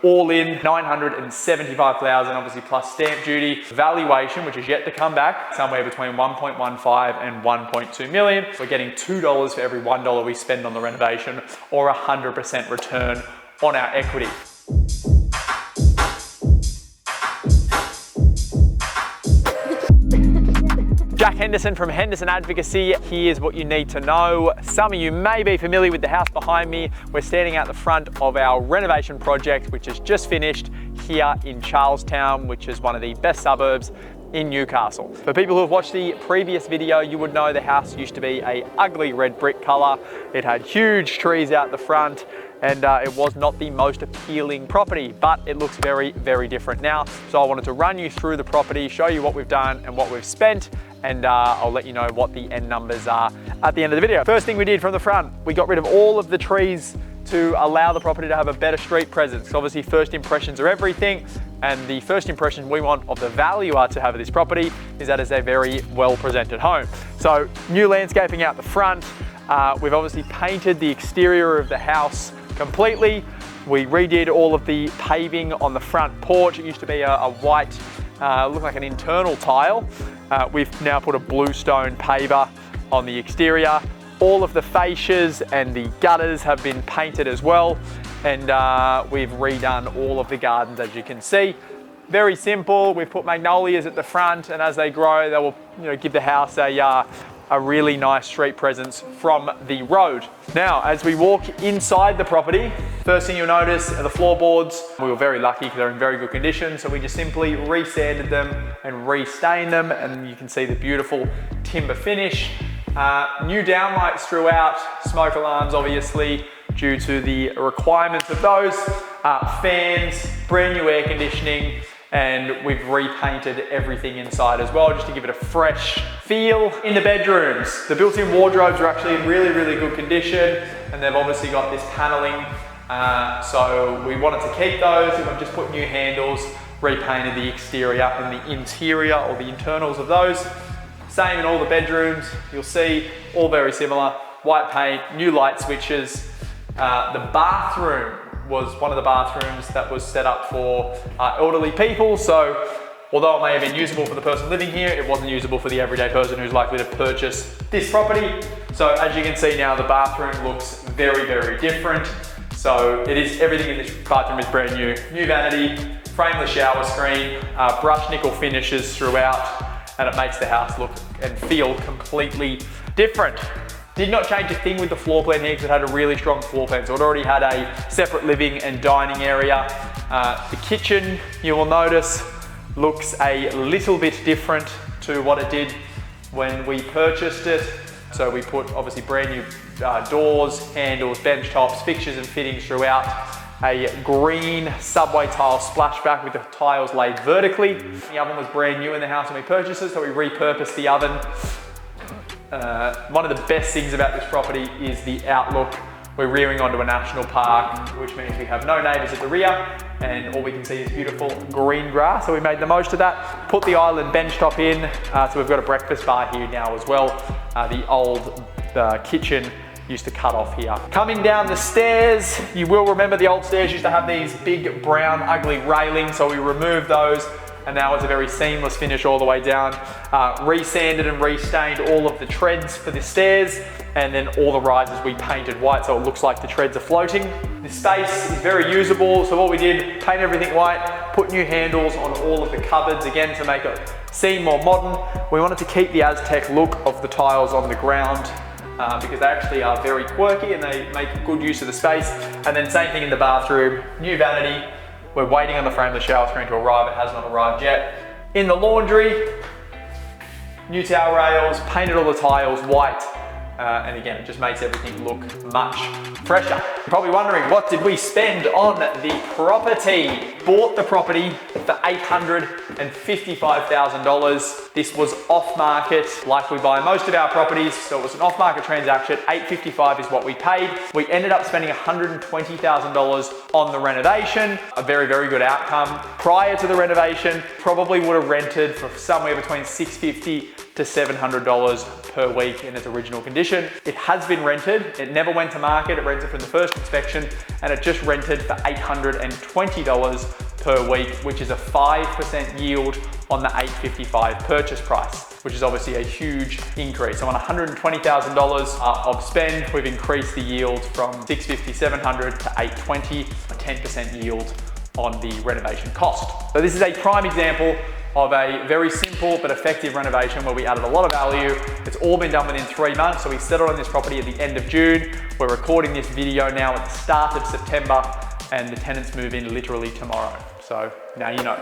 All in, $975,000, obviously plus stamp duty. Valuation, which is yet to come back, somewhere between 1.15 and 1.2 million. We're getting $2 for every $1 we spend on the renovation, or 100% return on our equity. Jack Henderson from Henderson Advocacy. Here's what you need to know. Some of you may be familiar with the house behind me. We're standing out the front of our renovation project, which is just finished here in Charlestown, which is one of the best suburbs in Newcastle. For people who have watched the previous video, you would know the house used to be an ugly red brick color. It had huge trees out the front, and it was not the most appealing property, but it looks very, very different now. So I wanted to run you through the property, show you what we've done and what we've spent, and I'll let you know what the end numbers are at the end of the video. First thing we did from the front, we got rid of all of the trees to allow the property to have a better street presence. Obviously, first impressions are everything, and the first impression we want of the valuer to have of this property is that it's a very well presented home. So new landscaping out the front. We've obviously painted the exterior of the house completely. We redid all of the paving on the front porch. It used to be a white, looked like an internal tile. We've now put a bluestone paver on the exterior. All of the fascias and the gutters have been painted as well. And we've redone all of the gardens, as you can see. Very simple. We've put magnolias at the front, and as they grow, they will give the house a really nice street presence from the road. Now, as we walk inside the property, first thing you'll notice are the floorboards. We were very lucky because they're in very good condition, so we just simply resanded them and restained them, and you can see the beautiful timber finish. New downlights throughout, smoke alarms obviously due to the requirements of those, fans, brand new air conditioning, and we've repainted everything inside as well, just to give it a fresh feel. In the bedrooms, the built-in wardrobes are actually in really, really good condition, and they've obviously got this paneling, so we wanted to keep those, and we've just put new handles, repainted the exterior and the interior, or the internals of those. Same in all the bedrooms, you'll see, all very similar. White paint, new light switches. The bathroom was one of the bathrooms that was set up for elderly people. So although it may have been usable for the person living here, it wasn't usable for the everyday person who's likely to purchase this property. So as you can see now, the bathroom looks very, very different. So everything in this bathroom is brand new. New vanity, frameless shower screen, brushed nickel finishes throughout, and it makes the house look and feel completely different. Did not change a thing with the floor plan here because it had a really strong floor plan. So it already had a separate living and dining area. The kitchen, you will notice, looks a little bit different to what it did when we purchased it. So we put obviously brand new doors, handles, bench tops, fixtures and fittings throughout. A green subway tile splashback with the tiles laid vertically. The oven was brand new in the house when we purchased it, so we repurposed the oven. One of the best things about this property is the outlook. We're rearing onto a national park, which means we have no neighbours at the rear, and all we can see is beautiful green grass, so we made the most of that. Put the island bench top in, so we've got a breakfast bar here now as well. The old kitchen used to cut off here. Coming down the stairs, you will remember the old stairs used to have these big brown ugly railings, so we removed those, and now it's a very seamless finish all the way down. Resanded and restained all of the treads for the stairs, and then all the risers we painted white so it looks like the treads are floating. The space is very usable, so what we did, paint everything white, put new handles on all of the cupboards again to make it seem more modern. We wanted to keep the Aztec look of the tiles on the ground, because they actually are very quirky and they make good use of the space. And then same thing in the bathroom, new vanity. We're waiting on the frameless shower screen to arrive, it has not arrived yet. In the laundry, new towel rails, painted all the tiles white, and again, it just makes everything look much fresher. You're probably wondering, what did we spend on the property? Bought the property for $855,000. This was off market, like we buy most of our properties, so it was an off market transaction. $855,000 is what we paid. We ended up spending $120,000 on the renovation, a very, very good outcome. Prior to the renovation, probably would have rented for somewhere between $650 to to $700 per week in its original condition. It has been rented. It never went to market. It rented from the first inspection, and it just rented for $820 per week, which is a 5% yield on the $855 purchase price, which is obviously a huge increase. So on $120,000 of spend, we've increased the yield from $650, $700 to $820, a 10% yield on the renovation cost. So this is a prime example of a very simple but effective renovation where we added a lot of value. It's all been done within 3 months. So we settled on this property at the end of June. We're recording this video now at the start of September, and the tenants move in literally tomorrow. So now you know.